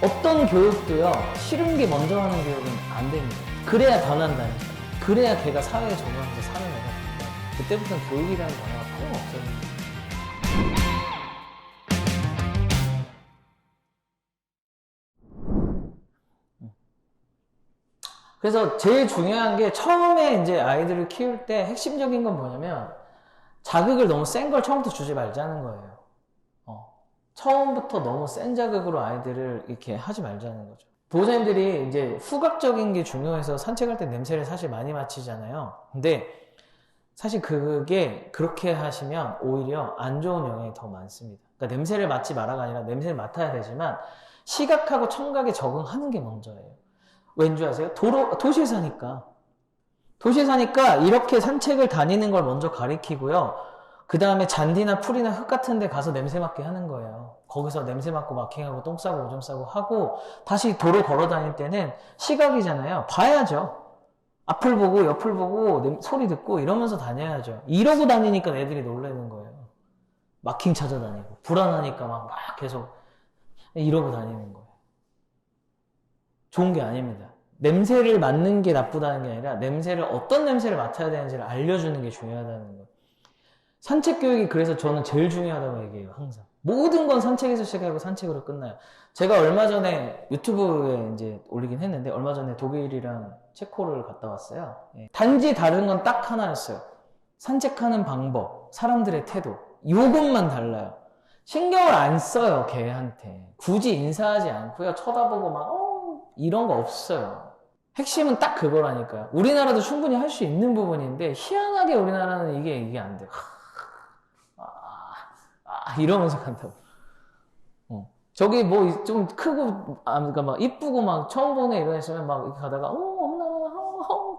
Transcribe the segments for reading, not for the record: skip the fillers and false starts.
어떤 교육도요, 싫은 게 먼저 하는 교육은 안 됩니다. 그래야 변한다니까. 그래야 걔가 사회에 적응하면서 사는 애가 됩니다. 그때부터는 교육이라는 단어가 소용없어요. 그래서 제일 중요한 게 처음에 이제 아이들을 키울 때 핵심적인 건 뭐냐면 자극을 너무 센 걸 처음부터 주지 말자는 거예요. 처음부터 너무 센 자극으로 아이들을 이렇게 하지 말자는 거죠. 보호자님들이 이제 후각적인 게 중요해서 산책할 때 냄새를 사실 많이 맡히잖아요. 근데 사실 그게 그렇게 하시면 오히려 안 좋은 영향이 더 많습니다. 그러니까 냄새를 맡지 마라가 아니라 냄새를 맡아야 되지만 시각하고 청각에 적응하는 게 먼저예요. 왠지 아세요? 도시에 사니까. 도시에 사니까 이렇게 산책을 다니는 걸 먼저 가리키고요. 그 다음에 잔디나 풀이나 흙 같은 데 가서 냄새 맡게 하는 거예요. 거기서 냄새 맡고 마킹하고 똥 싸고 오줌 싸고 하고 다시 도로 걸어 다닐 때는 시각이잖아요. 봐야죠. 앞을 보고 옆을 보고 소리 듣고 이러면서 다녀야죠. 이러고 다니니까 애들이 놀라는 거예요. 마킹 찾아다니고 불안하니까 막 계속 이러고 다니는 거예요. 좋은 게 아닙니다. 냄새를 맡는 게 나쁘다는 게 아니라 냄새를 어떤 냄새를 맡아야 되는지를 알려주는 게 중요하다는 거예요. 산책 교육이 그래서 저는 제일 중요하다고 얘기해요. 항상 모든 건 산책에서 시작하고 산책으로 끝나요. 제가 얼마 전에 유튜브에 이제 올리긴 했는데 얼마 전에 독일이랑 체코를 갔다 왔어요. 단지 다른 건 딱 하나였어요. 산책하는 방법, 사람들의 태도, 요것만 달라요. 신경을 안 써요. 걔한테 굳이 인사하지 않고요. 쳐다보고 막 이런 거 없어요. 핵심은 딱 그거라니까요. 우리나라도 충분히 할 수 있는 부분인데 희한하게 우리나라는 이게 안 돼요. 이러면서 간다고. 저기 뭐 좀 크고 그러니까 막 이쁘고 막 처음 보네 이런 애있으면 막 이렇게 가다가 엄마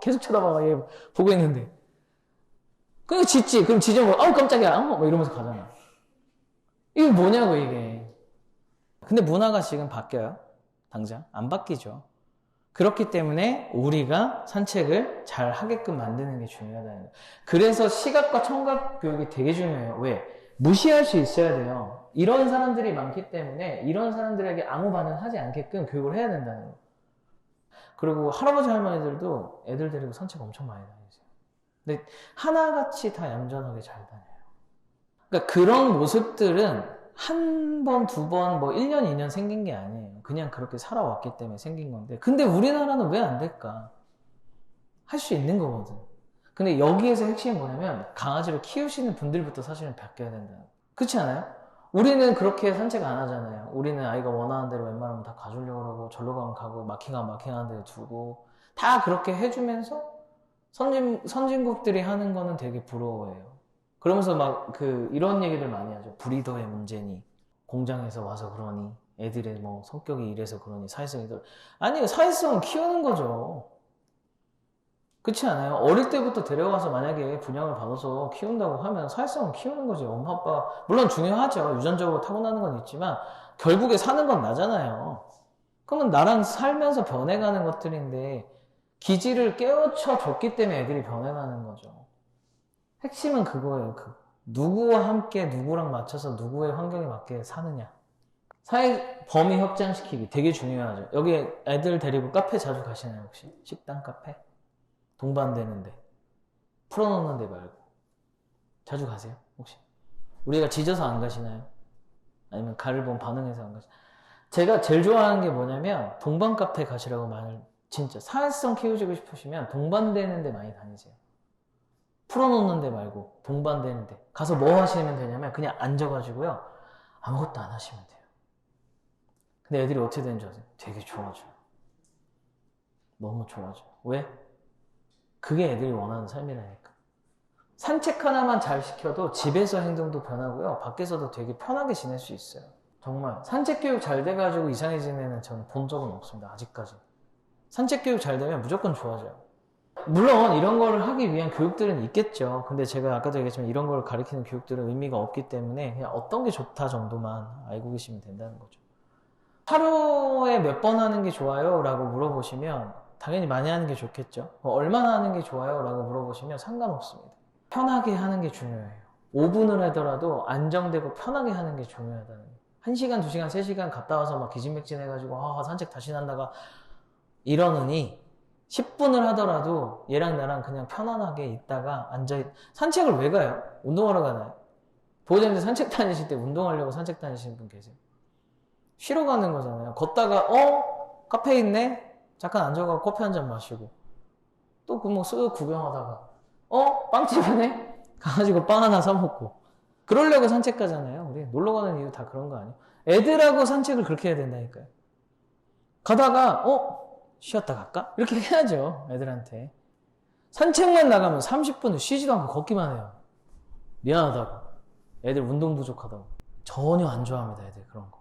계속 쳐다봐 얘 보고 있는데 그냥 짖지. 그럼 짖으면 깜짝이야 뭐 이러면서 가잖아. 이게 뭐냐고 이게. 근데 문화가 지금 바뀌어요? 당장 안 바뀌죠. 그렇기 때문에 우리가 산책을 잘 하게끔 만드는 게 중요하다는 거예요. 그래서 시각과 청각 교육이 되게 중요해요. 왜? 무시할 수 있어야 돼요. 이런 사람들이 많기 때문에 이런 사람들에게 아무 반응하지 않게끔 교육을 해야 된다는 거예요. 그리고 할아버지 할머니들도 애들 데리고 산책 엄청 많이 다니세요. 근데 하나같이 다 얌전하게 잘 다녀요. 그러니까 그런 모습들은 한 번, 두 번, 뭐 1년, 2년 생긴 게 아니에요. 그냥 그렇게 살아왔기 때문에 생긴 건데. 근데 우리나라는 왜 안 될까? 할 수 있는 거거든. 근데 여기에서 핵심이 뭐냐면 강아지를 키우시는 분들부터 사실은 바뀌어야 된다. 그렇지 않아요? 우리는 그렇게 산책 안 하잖아요. 우리는 아이가 원하는 대로 웬만하면 다 가주려고 하고 절로 가면 가고 마킹하는 데로 두고 다 그렇게 해주면서 선진국들이 하는 거는 되게 부러워해요. 그러면서 막 이런 얘기들 많이 하죠. 브리더의 문제니 공장에서 와서 그러니 애들의 뭐 성격이 이래서 그러니 사회성이 아니 사회성은 키우는 거죠. 그렇지 않아요? 어릴 때부터 데려가서 만약에 분양을 받아서 키운다고 하면 사회성은 키우는 거지. 엄마 아빠 물론 중요하죠. 유전적으로 타고나는 건 있지만 결국에 사는 건 나잖아요. 그러면 나랑 살면서 변해가는 것들인데 기질을 깨우쳐 줬기 때문에 애들이 변해가는 거죠. 핵심은 그거예요. 누구와 함께 누구랑 맞춰서 누구의 환경에 맞게 사느냐. 사회 범위 확장시키기 되게 중요하죠. 여기 애들 데리고 카페 자주 가시나요 혹시? 식당 카페? 동반되는데 풀어놓는 데 말고 자주 가세요 혹시? 우리가 짖어서 안 가시나요? 아니면 가를 본 반응해서 안 가시나요? 제가 제일 좋아하는 게 뭐냐면 동반 카페 가시라고 말을 진짜 사회성 키우시고 싶으시면 동반되는 데 많이 다니세요. 풀어놓는 데 말고 동반되는 데 가서 뭐 하시면 되냐면 그냥 앉아가지고요 아무것도 안 하시면 돼요. 근데 애들이 어떻게 되는 줄 아세요? 되게 좋아져요. 너무 좋아져요. 왜? 그게 애들이 원하는 삶이라니까. 산책 하나만 잘 시켜도 집에서 행동도 변하고요 밖에서도 되게 편하게 지낼 수 있어요. 정말 산책 교육 잘 돼가지고 이상해지는 애는 저는 본 적은 없습니다. 아직까지. 산책 교육 잘 되면 무조건 좋아져요. 물론 이런 거를 하기 위한 교육들은 있겠죠. 근데 제가 아까도 얘기했지만 이런 걸 가르치는 교육들은 의미가 없기 때문에 그냥 어떤 게 좋다 정도만 알고 계시면 된다는 거죠. 하루에 몇 번 하는 게 좋아요? 라고 물어보시면 당연히 많이 하는 게 좋겠죠. 얼마나 하는 게 좋아요? 라고 물어보시면 상관없습니다. 편하게 하는 게 중요해요. 5분을 하더라도 안정되고 편하게 하는 게 중요하다는 거예요. 1시간, 2시간, 3시간 갔다 와서 막 기진맥진 해가지고 산책 다시 난다가 이러느니 10분을 하더라도 얘랑 나랑 그냥 편안하게 있다가 산책을 왜 가요? 운동하러 가나요? 보호자님들 산책 다니실 때 운동하려고 산책 다니시는 분 계세요? 쉬러 가는 거잖아요. 걷다가 카페 있네? 잠깐 앉아가고 커피 한 잔 마시고 또 그 뭐 쓱 구경하다가 빵집이네? 가가지고 빵 하나 사 먹고 그러려고 산책 가잖아요. 우리 놀러 가는 이유 다 그런 거 아니에요? 애들하고 산책을 그렇게 해야 된다니까요. 가다가 쉬었다 갈까? 이렇게 해야죠. 애들한테. 산책만 나가면 30분을 쉬지도 않고 걷기만 해요. 미안하다고. 애들 운동 부족하다고. 전혀 안 좋아합니다. 애들 그런 거.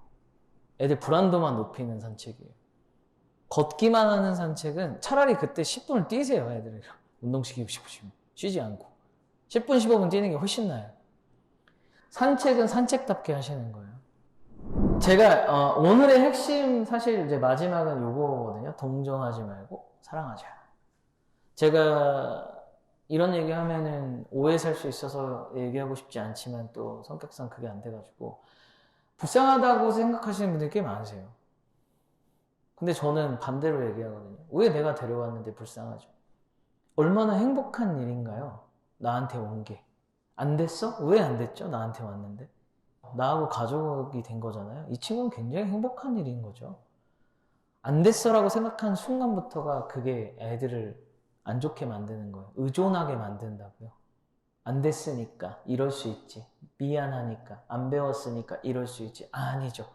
애들 불안도만 높이는 산책이에요. 걷기만 하는 산책은 차라리 그때 10분을 뛰세요. 애들이랑. 운동시키고 싶으시면. 쉬지 않고. 10분, 15분 뛰는 게 훨씬 나아요. 산책은 산책답게 하시는 거예요. 제가 오늘의 핵심 사실 이제 마지막은 요거거든요. 동정하지 말고 사랑하자. 제가 이런 얘기하면은 오해 살 수 있어서 얘기하고 싶지 않지만 또 성격상 그게 안 돼가지고 불쌍하다고 생각하시는 분들이 꽤 많으세요. 근데 저는 반대로 얘기하거든요. 왜 내가 데려왔는데 불쌍하죠? 얼마나 행복한 일인가요? 나한테 온 게. 안 됐어? 왜 안 됐죠? 나한테 왔는데. 나하고 가족이 된 거잖아요. 이 친구는 굉장히 행복한 일인 거죠. 안 됐어라고 생각하는 순간부터가 그게 애들을 안 좋게 만드는 거예요. 의존하게 만든다고요. 안 됐으니까 이럴 수 있지. 미안하니까. 안 배웠으니까 이럴 수 있지. 아니죠.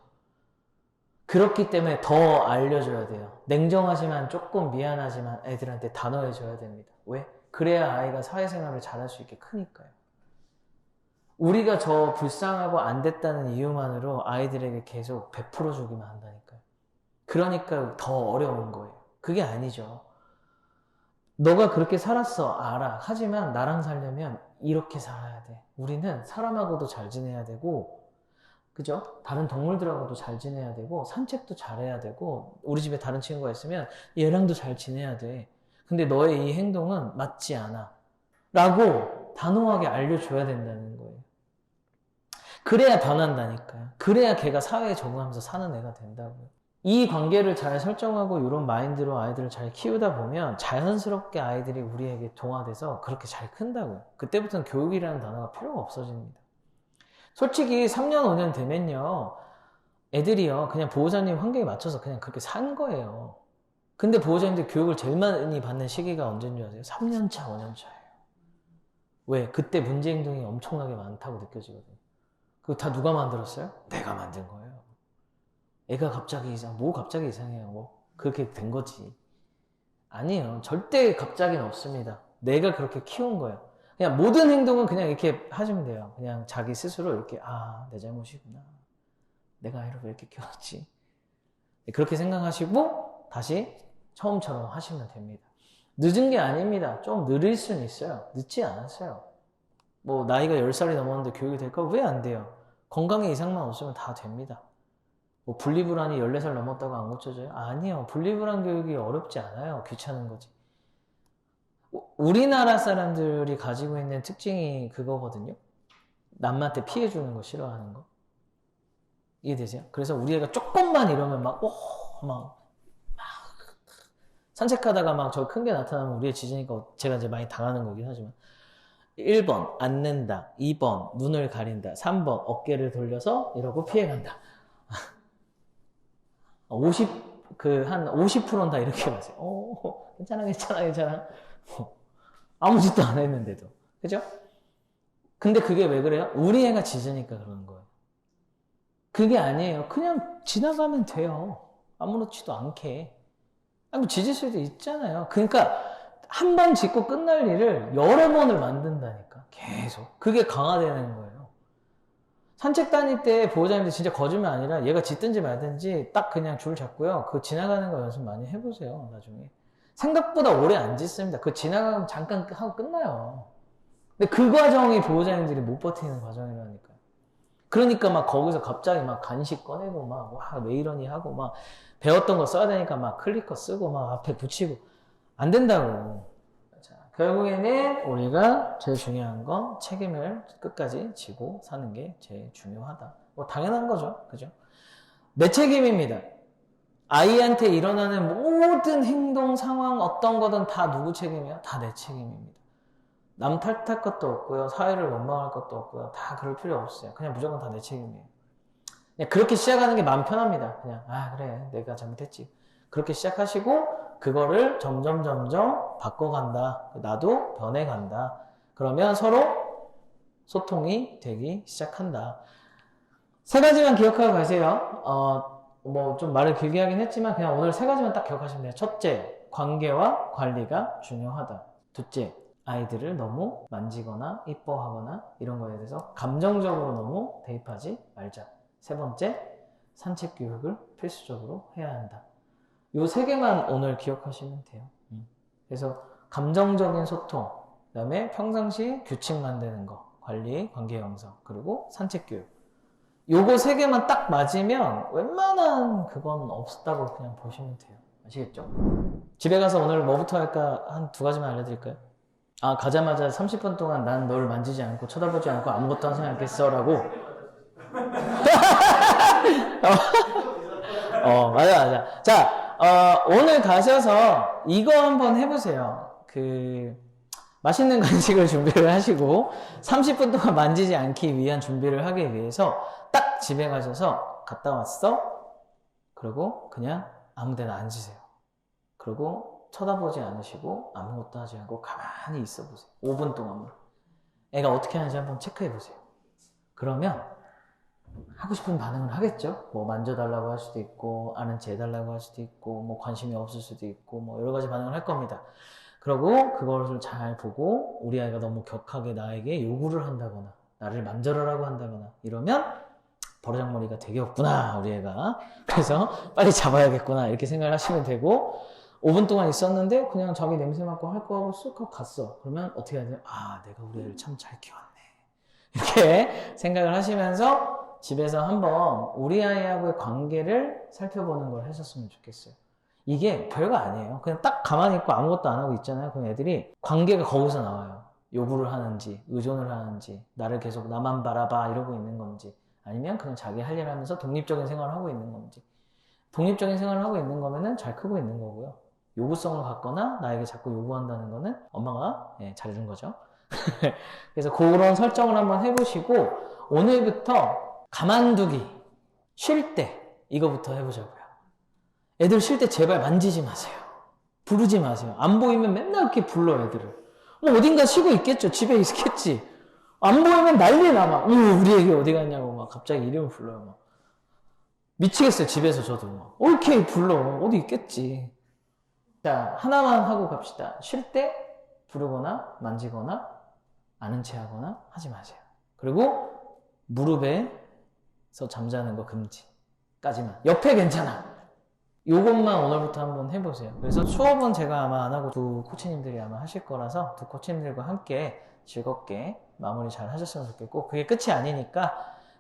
그렇기 때문에 더 알려줘야 돼요. 냉정하지만 조금 미안하지만 애들한테 단호해줘야 됩니다. 왜? 그래야 아이가 사회생활을 잘할 수 있게 크니까요. 우리가 저 불쌍하고 안 됐다는 이유만으로 아이들에게 계속 베풀어주기만 한다니까요. 그러니까 더 어려운 거예요. 그게 아니죠. 너가 그렇게 살았어. 알아. 하지만 나랑 살려면 이렇게 살아야 돼. 우리는 사람하고도 잘 지내야 되고, 그죠? 다른 동물들하고도 잘 지내야 되고, 산책도 잘해야 되고, 우리 집에 다른 친구가 있으면 얘랑도 잘 지내야 돼. 근데 너의 이 행동은 맞지 않아. 라고 단호하게 알려줘야 된다는 거예요. 그래야 변한다니까요. 그래야 걔가 사회에 적응하면서 사는 애가 된다고요. 이 관계를 잘 설정하고 이런 마인드로 아이들을 잘 키우다 보면 자연스럽게 아이들이 우리에게 동화돼서 그렇게 잘 큰다고요. 그때부터는 교육이라는 단어가 필요가 없어집니다. 솔직히 3년, 5년 되면요. 애들이요. 그냥 보호자님 환경에 맞춰서 그냥 그렇게 산 거예요. 근데 보호자님들 교육을 제일 많이 받는 시기가 언제인 줄 아세요? 3년 차, 5년 차예요. 왜? 그때 문제 행동이 엄청나게 많다고 느껴지거든요. 그거 다 누가 만들었어요? 내가 만든 거예요. 애가 갑자기 갑자기 이상해요. 뭐, 그렇게 된 거지. 아니에요. 절대 갑자기는 없습니다. 내가 그렇게 키운 거예요. 그냥 모든 행동은 그냥 이렇게 하시면 돼요. 그냥 자기 스스로 이렇게, 내 잘못이구나. 내가 아이를 왜 이렇게 키웠지? 그렇게 생각하시고, 다시 처음처럼 하시면 됩니다. 늦은 게 아닙니다. 좀 느릴 수는 있어요. 늦지 않았어요. 뭐 나이가 10살이 넘었는데 교육이 될까? 왜 안 돼요? 건강에 이상만 없으면 다 됩니다. 뭐 분리불안이 14살 넘었다고 안 고쳐져요? 아니요. 분리불안 교육이 어렵지 않아요. 귀찮은 거지. 우리나라 사람들이 가지고 있는 특징이 그거거든요. 남한테 피해주는 거 싫어하는 거. 이해되세요? 그래서 우리 애가 조금만 이러면 산책하다가 막 저 큰 게 나타나면 우리 애 짖으니까 제가 이제 많이 당하는 거긴 하지만 1번 앉는다, 2번 눈을 가린다, 3번 어깨를 돌려서 이러고 피해간다. 한 50%는 다 이렇게 가세요. 괜찮아. 아무 짓도 안 했는데도. 그죠? 근데 그게 왜 그래요? 우리 애가 짖으니까 그러는 거예요. 그게 아니에요. 그냥 지나가면 돼요. 아무렇지도 않게. 뭐 짖을 수도 있잖아요. 그러니까 한 번 짖고 끝날 일을 여러 번을 만든다니까. 계속. 그게 강화되는 거예요. 산책 다닐 때 보호자님들 진짜 거짓말 아니라 얘가 짖든지 말든지 딱 그냥 줄 잡고요. 그거 지나가는 거 연습 많이 해보세요. 나중에. 생각보다 오래 안 짖습니다. 그거 지나가면 잠깐 하고 끝나요. 근데 그 과정이 보호자님들이 못 버티는 과정이라니까요. 그러니까 막 거기서 갑자기 막 간식 꺼내고 왜 이러니 하고 막 배웠던 거 써야 되니까 막 클리커 쓰고 막 앞에 붙이고 안 된다고. 자, 결국에는 우리가 제일 중요한 건 책임을 끝까지 지고 사는 게 제일 중요하다. 뭐 당연한 거죠. 그죠? 내 책임입니다. 아이한테 일어나는 모든 행동, 상황, 어떤 거든 다 누구 책임이야? 다 내 책임입니다. 남 탓할 것도 없고요. 사회를 원망할 것도 없고요. 다 그럴 필요 없어요. 그냥 무조건 다 내 책임이에요. 그냥 그렇게 시작하는 게 마음 편합니다. 그냥 그래 내가 잘못했지. 그렇게 시작하시고 그거를 점점 바꿔간다. 나도 변해간다. 그러면 서로 소통이 되기 시작한다. 세 가지만 기억하고 가세요. 뭐 좀 말을 길게 하긴 했지만 그냥 오늘 세 가지만 딱 기억하시면 돼요. 첫째, 관계와 관리가 중요하다. 둘째, 아이들을 너무 만지거나 이뻐하거나 이런 거에 대해서 감정적으로 너무 대입하지 말자. 세 번째, 산책 교육을 필수적으로 해야 한다. 요 세 개만 오늘 기억하시면 돼요. 그래서 감정적인 소통, 그 다음에 평상시 규칙 만드는 거, 관리, 관계 형성, 그리고 산책 교육. 요거 세 개만 딱 맞으면 웬만한 그건 없다고 그냥 보시면 돼요. 아시겠죠? 집에 가서 오늘 뭐부터 할까 한 두 가지만 알려드릴까요? 가자마자 30분 동안 난 널 만지지 않고 쳐다보지 않고 아무것도 하지 않겠어 라고. 맞아. 자, 오늘 가셔서 이거 한번 해보세요. 맛있는 간식을 준비를 하시고 30분 동안 만지지 않기 위한 준비를 하기 위해서 딱 집에 가셔서 갔다 왔어? 그리고 그냥 아무 데나 앉으세요. 그리고 쳐다보지 않으시고 아무것도 하지 않고 가만히 있어 보세요. 5분 동안만. 애가 어떻게 하는지 한번 체크해 보세요. 그러면 하고 싶은 반응을 하겠죠? 뭐 만져달라고 할 수도 있고 아는 체 해달라고 할 수도 있고 뭐 관심이 없을 수도 있고 뭐 여러 가지 반응을 할 겁니다. 그러고 그것을 잘 보고 우리 아이가 너무 격하게 나에게 요구를 한다거나 나를 만져라라고 한다거나 이러면 버르장머리가 되게 없구나 우리 애가. 그래서 빨리 잡아야겠구나 이렇게 생각을 하시면 되고 5분 동안 있었는데 그냥 자기 냄새 맡고 할 거 하고 쑥 하고 갔어. 그러면 어떻게 해야 돼요? 내가 우리 애를 참 잘 키웠네 이렇게 생각을 하시면서 집에서 한번 우리 아이하고의 관계를 살펴보는 걸 하셨으면 좋겠어요. 이게 별거 아니에요. 그냥 딱 가만히 있고 아무것도 안 하고 있잖아요. 그럼 애들이 관계가 거기서 나와요. 요구를 하는지, 의존을 하는지, 나를 계속 나만 바라봐 이러고 있는 건지, 아니면 그냥 자기 할 일 하면서 독립적인 생활을 하고 있는 건지. 독립적인 생활을 하고 있는 거면은 잘 크고 있는 거고요. 요구성을 갖거나 나에게 자꾸 요구한다는 거는 엄마가 잘해준 거죠. 그래서 그런 설정을 한번 해보시고 오늘부터 가만두기, 쉴 때 이거부터 해보자고요. 애들 쉴 때 제발 만지지 마세요. 부르지 마세요. 안 보이면 맨날 이렇게 불러 애들을. 뭐 어딘가 쉬고 있겠죠. 집에 있겠지. 안 보이면 난리 나 막. 우리 애기 어디 갔냐고 막 갑자기 이름을 불러요 막. 미치겠어요. 집에서 저도 막. 이렇게 불러. 어디 있겠지. 자, 하나만 하고 갑시다. 쉴 때 부르거나 만지거나 아는 체 하거나 하지 마세요. 그리고 무릎에서 잠자는 거 금지까지만. 옆에 괜찮아. 요것만 오늘부터 한번 해보세요. 그래서 수업은 제가 아마 안 하고 두 코치님들이 아마 하실 거라서 두 코치님들과 함께 즐겁게 마무리 잘 하셨으면 좋겠고, 그게 끝이 아니니까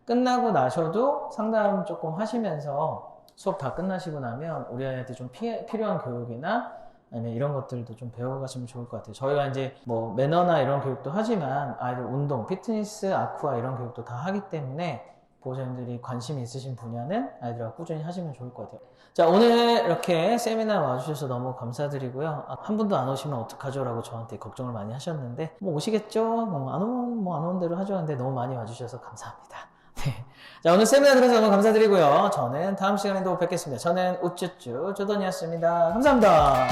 끝나고 나셔도 상담 조금 하시면서 수업 다 끝나시고 나면 우리 아이한테 좀 필요한 교육이나 아니면 이런 것들도 좀 배워가시면 좋을 것 같아요. 저희가 이제 뭐 매너나 이런 교육도 하지만 아이들 운동, 피트니스, 아쿠아 이런 교육도 다 하기 때문에 보호자님들이 관심이 있으신 분야는 아이들과 꾸준히 하시면 좋을 것 같아요. 자, 오늘 이렇게 세미나 와주셔서 너무 감사드리고요. 한 분도 안 오시면 어떡하죠? 라고 저한테 걱정을 많이 하셨는데 뭐 오시겠죠? 뭐 안 오는 대로 하죠. 근데 너무 많이 와주셔서 감사합니다. 네. 자, 오늘 세미나 들어서 너무 감사드리고요. 저는 다음 시간에도 뵙겠습니다. 저는 우쭈쭈 조던이었습니다. 감사합니다.